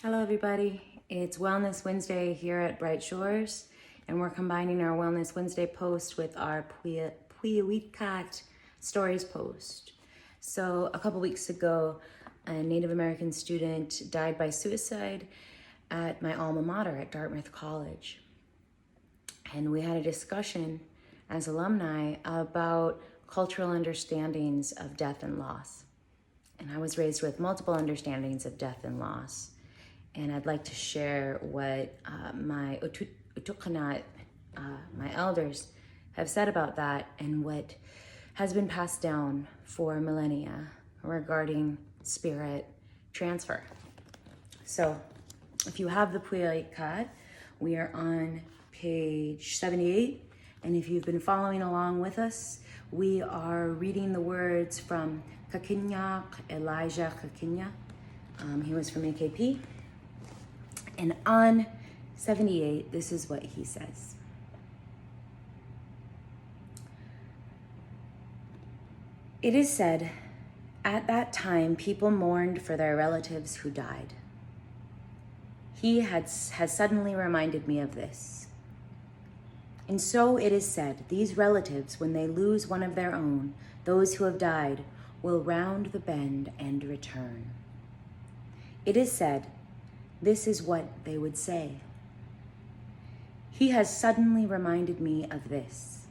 Hello everybody, it's Wellness Wednesday here at Bright Shores, and we're combining our Wellness Wednesday post with our Puiwitkat Stories post. So a couple weeks ago, a Native American student died by suicide at my alma mater at Dartmouth College. And we had a discussion as alumni about cultural understandings of death and loss. And I was raised with multiple understandings of death and loss. And I'd like to share what my Utukkanat, my elders, have said about that and what has been passed down for millennia regarding spirit transfer. So if you have the Puiwitkat, we are on page 78. And if you've been following along with us, we are reading the words from Kakinyak, Elijah Kakinya. He was from AKP. And on 78, this is what he says. It is said, at that time, people mourned for their relatives who died. He has suddenly reminded me of this. And so it is said, these relatives, when they lose one of their own, those who have died, will round the bend and return. It is said, this is what they would say. He has suddenly reminded me of this.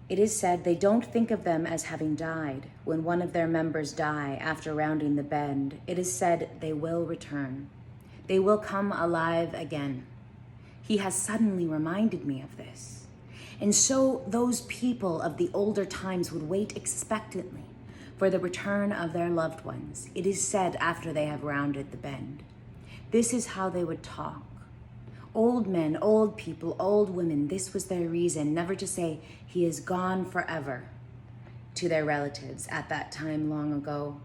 It is said they don't think of them as having died when one of their members die after rounding the bend. It is said they will return. They will come alive again. He has suddenly reminded me of this. And so those people of the older times would wait expectantly for the return of their loved ones. It is said after they have rounded the bend. This is how they would talk. Old men, old people, old women, this was their reason, never to say, he is gone forever, to their relatives at that time long ago.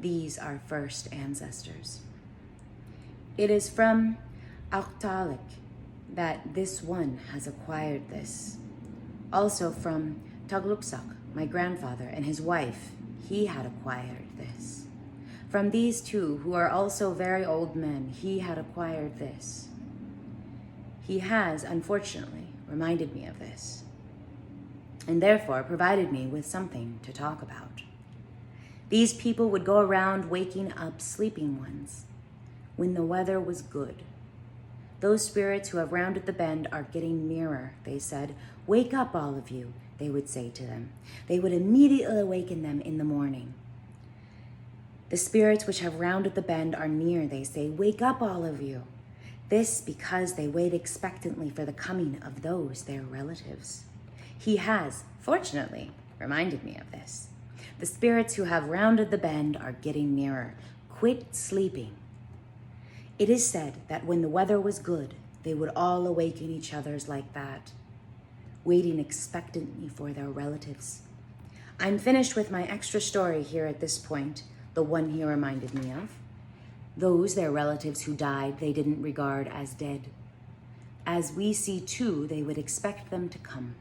These are first ancestors. It is from Aktalik that this one has acquired this. Also from Tagluksak, my grandfather, and his wife, he had acquired this. From these two, who are also very old men, he had acquired this. He has, unfortunately, reminded me of this, and therefore provided me with something to talk about. These people would go around waking up sleeping ones when the weather was good. Those spirits who have rounded the bend are getting nearer, they said. Wake up, all of you, they would say to them. They would immediately awaken them in the morning. The spirits which have rounded the bend are near, they say. Wake up, all of you. This because they wait expectantly for the coming of those, their relatives. He has, fortunately, reminded me of this. The spirits who have rounded the bend are getting nearer. Quit sleeping. It is said that when the weather was good, they would all awaken each other's like that, waiting expectantly for their relatives. I'm finished with my extra story here at this point, the one he reminded me of. Those, their relatives who died, they didn't regard as dead. As we see too, they would expect them to come.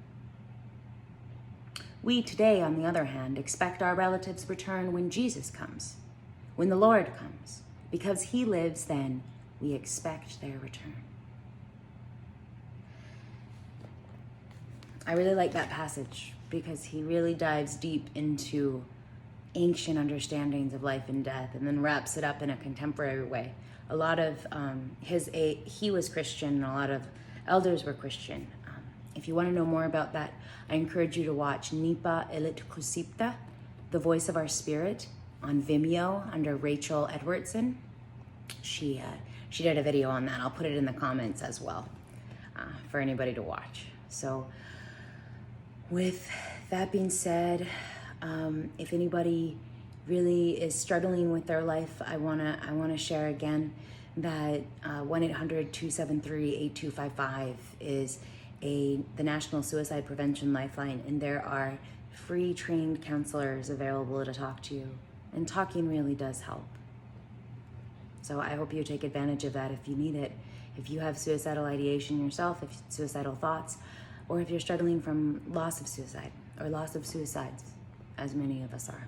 We today, on the other hand, expect our relatives' return when Jesus comes, when the Lord comes. Because he lives then, we expect their return. I really like that passage because he really dives deep into ancient understandings of life and death and then wraps it up in a contemporary way. A lot of he was Christian and a lot of elders were Christian. If you want to know more about that, I encourage you to watch Nipa Elit Kusipta, The Voice of Our Spirit, on Vimeo under Rachel Edwardson. She did a video on that. I'll put it in the comments as well for anybody to watch. So with that being said, if anybody really is struggling with their life, I wanna share again that 1-800-273-8255 is the National Suicide Prevention Lifeline, and there are free trained counselors available to talk to you, and talking really does help. So I hope you take advantage of that if you need it. If you have suicidal ideation yourself, if suicidal thoughts, or if you're struggling from loss of suicide or loss of suicides, as many of us are.